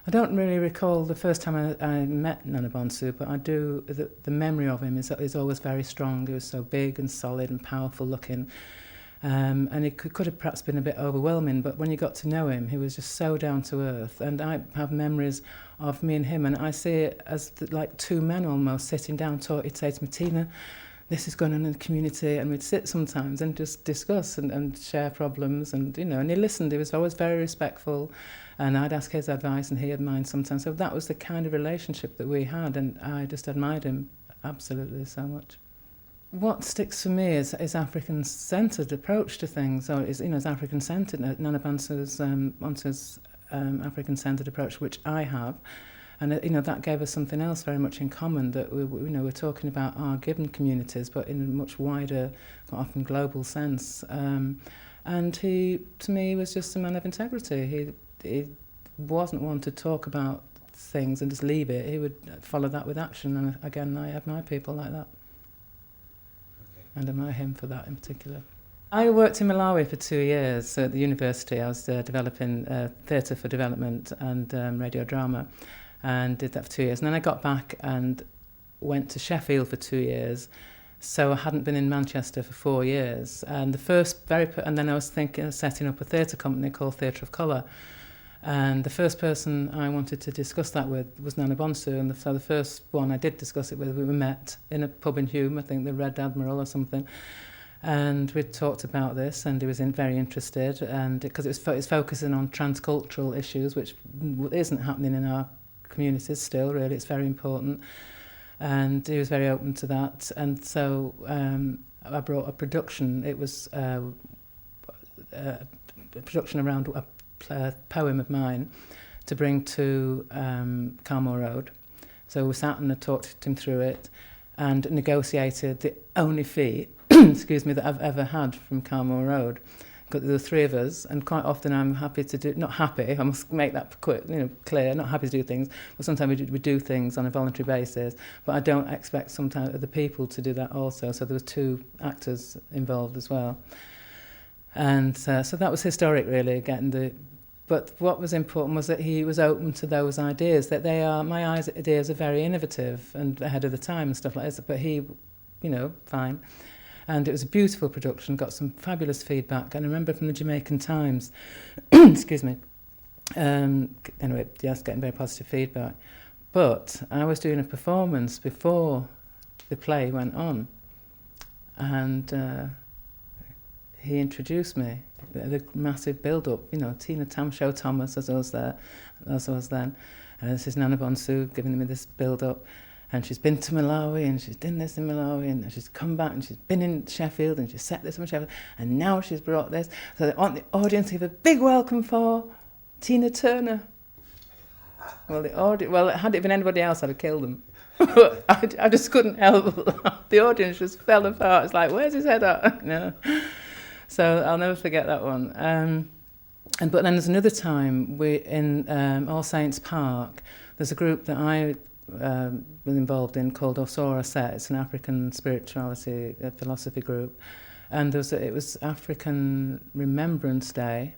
I don't really recall the first time I met Nana Bonsu, but I do. The memory of him is always very strong. He was so big and solid and powerful looking. And it could have perhaps been a bit overwhelming, but when you got to know him, he was just so down to earth. And I have memories of me and him, and I see it as like two men almost sitting down, he'd say to me, Tina, this is going on in the community, and we'd sit sometimes and just discuss and share problems, and and he listened. He was always very respectful, and I'd ask his advice and he had mine sometimes. So that was the kind of relationship that we had, and I just admired him absolutely so much. What sticks for me is African-centred approach to things, or is African-centred. Nana Bonsu's African-centred approach, which I have, and that gave us something else very much in common. That we're talking about our given communities, but in a much wider, often global sense. And he, to me, was just a man of integrity. He wasn't one to talk about things and just leave it. He would follow that with action. And again, I admire people like that. And admire him for that in particular. I worked in Malawi for 2 years at the university. I was developing theatre for development and radio drama, and did that for 2 years. And then I got back and went to Sheffield for 2 years. So I hadn't been in Manchester for 4 years. And then I was thinking of setting up a theatre company called Theatre of Colour. And the first person I wanted to discuss that with was Nana Bonsu, and so the first one I did discuss it with, we met in a pub in Hume, I think the Red Admiral or something, and we talked about this, and he was very interested, and because it's focusing on transcultural issues, which isn't happening in our communities still, really. It's very important, and he was very open to that, and so I brought a production. It was a production around a poem of mine to bring to Carmoor Road. So we sat and I talked him through it and negotiated the only fee excuse me, that I've ever had from Carmoor Road. Because there were three of us, and quite often I'm happy to do, not happy, I must make that clear, not happy to do things, but sometimes we do things on a voluntary basis, but I don't expect sometimes other people to do that also. So there were two actors involved as well. And so that was historic, really, but what was important was that he was open to those ideas, that my ideas are very innovative and ahead of the time and stuff like this, but he, fine. And it was a beautiful production, got some fabulous feedback. And I remember from the Jamaican Times, excuse me, anyway, yes, getting very positive feedback. But I was doing a performance before the play went on, and he introduced me. The massive build-up, Tina Tamsho Thomas as I was then. And this is Nana Bonsu giving me this build-up. And she's been to Malawi, and she's done this in Malawi, and she's come back, and she's been in Sheffield, and she's set this in Sheffield, and now she's brought this. So they want the audience to give a big welcome for Tina Turner. Well, had it been anybody else, I'd have killed them. But I just couldn't help. The audience just fell apart. It's like, where's his head at? So I'll never forget that one. But then there's another time in All Saints Park. There's a group that I was involved in called Osora Set. It's an African spirituality philosophy group, and it was African Remembrance Day,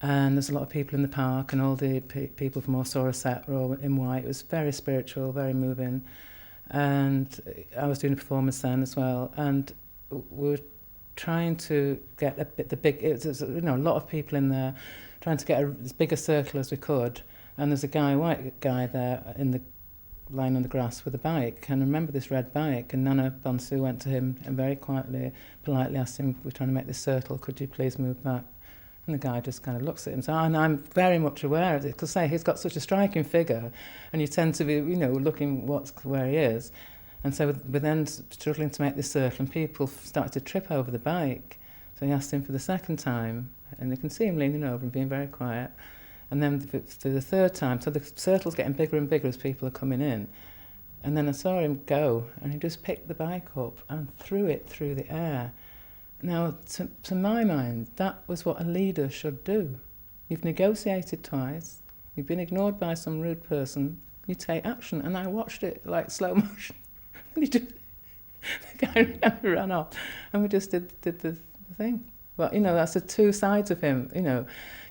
and there's a lot of people in the park, and all the people from Osora Set were all in white. It was very spiritual, very moving, and I was doing a performance then as well, and we were trying to get a lot of people in there, trying to get as big a circle as we could. And there's a white guy there lying on the grass with a bike. And I remember this red bike, and Nana Bonsu went to him and very quietly, politely asked him, we're trying to make this circle, could you please move back? And the guy just kind of looks at him. And I'm very much aware of it, because he's got such a striking figure, and you tend to be, looking where he is. And so we're then struggling to make this circle, and people started to trip over the bike. So he asked him for the second time, and you can see him leaning over and being very quiet. And then through the third time, so the circle's getting bigger and bigger as people are coming in. And then I saw him go, and he just picked the bike up and threw it through the air. Now, to my mind, that was what a leader should do. You've negotiated twice, you've been ignored by some rude person, you take action. And I watched it like slow motion. The guy ran off, and we just did the thing. But that's the two sides of him.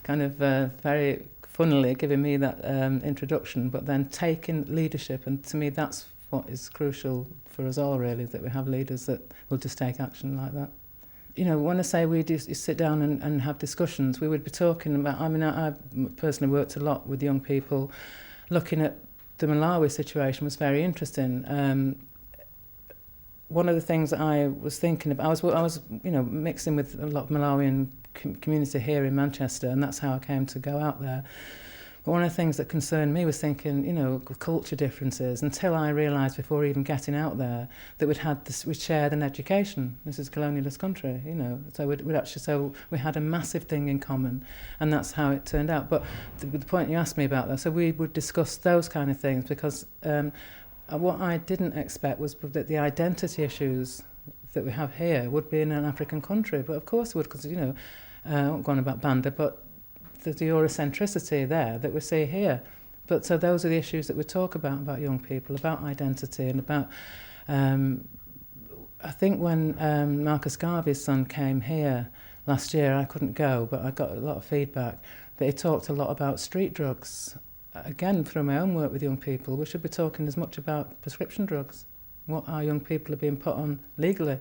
Kind of very funnily giving me that introduction, but then taking leadership. And to me, that's what is crucial for us all, really, that we have leaders that will just take action like that. You know, when I say we do sit down and have discussions, we would be talking about, I mean, I personally worked a lot with young people. Looking at the Malawi situation was very interesting. One of the things that I was thinking about, I was you know, mixing with a lot of Malawian community here in Manchester, and that's how I came to go out there. But one of the things that concerned me was thinking, you know, culture differences, until I realised before even getting out there that we'd shared an education. This is a colonialist country, you know, so we had a massive thing in common, and that's how it turned out. But the point you asked me about that, so we would discuss those kind of things, because what I didn't expect was that the identity issues that we have here would be in an African country. But of course it would, because, you know, I won't go on about Banda, but there's the Eurocentricity there that we see here. But so those are the issues that we talk about young people, about identity, and about... I think when Marcus Garvey's son came here last year, I couldn't go, but I got a lot of feedback that he talked a lot about street drugs. Again, through my own work with young people, we should be talking as much about prescription drugs, what our young people are being put on legally,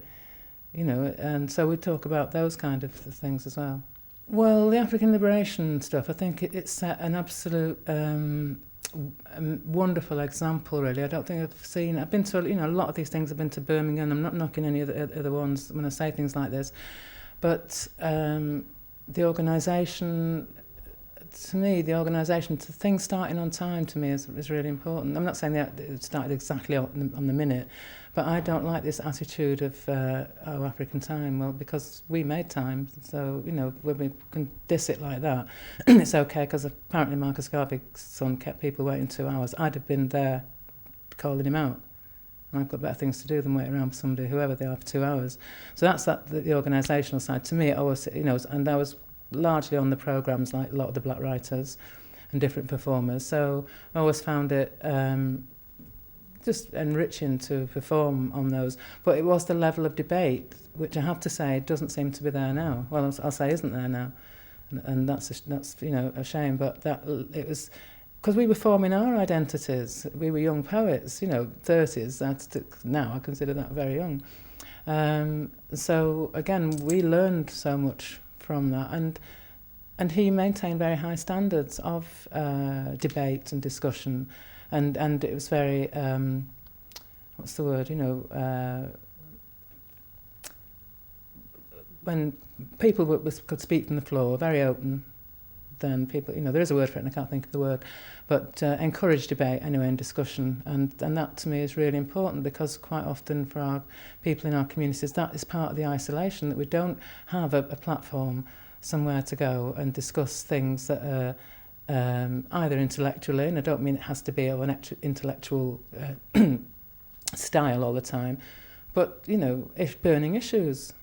you know, and so we talk about those kind of things as well. Well, the African liberation stuff, I think it set an absolute wonderful example, really. I don't think I've been to, you know, a lot of these things. I've been to Birmingham. I'm not knocking any of the other ones when I say things like this, but the organisation, to me, things starting on time to me is really important. I'm not saying that it started exactly on the minute, but I don't like this attitude of African time. Well, because we made time, so, you know, when we can diss it like that, it's okay, because apparently Marcus Garvey's son kept people waiting 2 hours. I'd have been there calling him out. And I've got better things to do than wait around for somebody, whoever they are, for 2 hours. So that's the organisational side. To me, it always, you know, and I was largely on the programmes like a lot of the black writers and different performers. So I always found it just enriching to perform on those. But it was the level of debate, which I have to say doesn't seem to be there now. Well, I'll say isn't there now. And that's you know, a shame. But that it was... Because we were forming our identities. We were young poets, you know, 30s. Now I consider that very young. So, again, we learned so much from that, and he maintained very high standards of debate and discussion, and it was very what's the word, you know, when people could speak from the floor, very open, then people, you know, there is a word for it and I can't think of the word, but encourage debate anyway and discussion, and that to me is really important, because quite often for our people in our communities that is part of the isolation, that we don't have a platform somewhere to go and discuss things that are either intellectually, and I don't mean it has to be of an intellectual style all the time, but, you know, burning issues.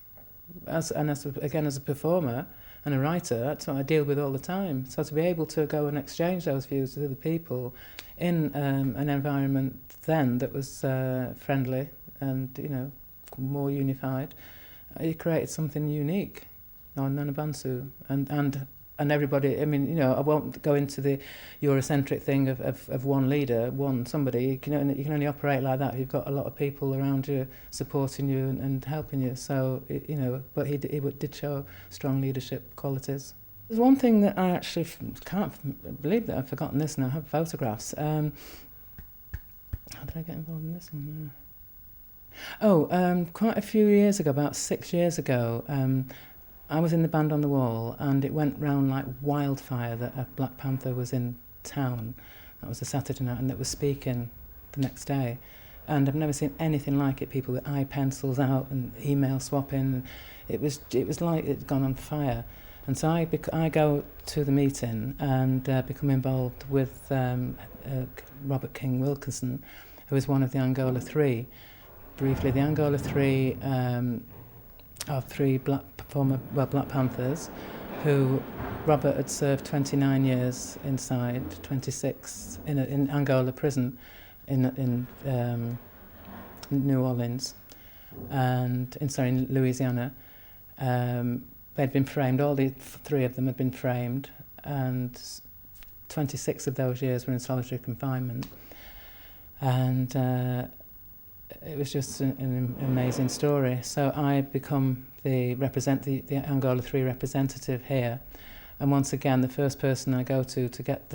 As a performer and a writer, that's what I deal with all the time. So to be able to go and exchange those views with other people in an environment then that was friendly and, you know, more unified, it created something unique on Bonsu. And everybody, I mean, you know, I won't go into the Eurocentric thing of one leader, somebody. You can only operate like that if you've got a lot of people around you supporting you and helping you. So, you know, but he did show strong leadership qualities. There's one thing that I actually can't believe that I've forgotten this now. I have photographs. How did I get involved in this one? Quite a few years ago, about 6 years ago, I was in the band on the wall, and it went round like wildfire that a Black Panther was in town. That was a Saturday night, and that was speaking the next day. And I've never seen anything like it. People with eye pencils out and email swapping. It was like it'd gone on fire. And so I go to the meeting and become involved with Robert King Wilkinson, who was one of the Angola Three. Briefly, the Angola Three are three Black Panthers, who Robert had served 29 years inside, 26 in Angola prison in New Orleans, and in Louisiana. They'd been framed. All the three of them had been framed and 26 of those years were in solitary confinement. And it was just an amazing story. So I become the Angola 3 representative here. And once again, the first person I go to get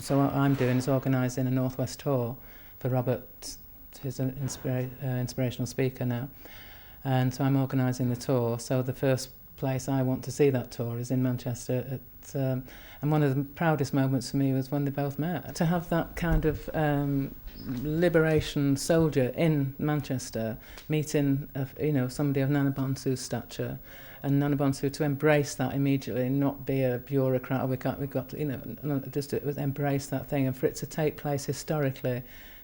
so what I'm doing is organising a Northwest tour for Robert, who's an inspirational speaker now. And so I'm organising the tour. So the first place I want to see that tour is in Manchester. And one of the proudest moments for me was when they both met. To have that kind of liberation soldier in Manchester meeting somebody of Nana Bonsu's stature, and Nana Bonsu to embrace that immediately and not be a bureaucrat, we've got to, just embrace that thing, and for it to take place historically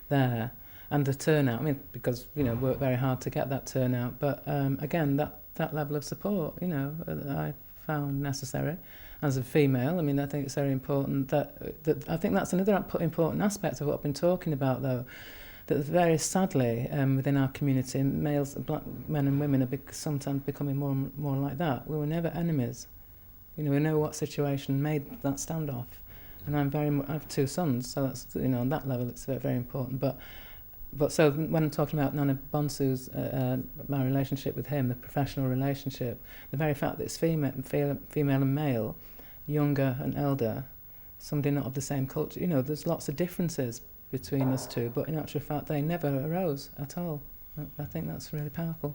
there, and the turnout, because worked very hard to get that turnout, but again, that level of support, I found necessary as a female. I think it's very important that I think that's another important aspect of what I've been talking about, though, that very sadly within our community, males, black men and women are sometimes becoming more and more like that. We were never enemies. We know what situation made that standoff, and I have 2 sons, so that's on that level it's very, very important. But so when I'm talking about Nana Bonsu's, my relationship with him, the professional relationship, the very fact that it's female and male, younger and elder, somebody not of the same culture, there's lots of differences between us two, but in actual fact they never arose at all. I think that's really powerful.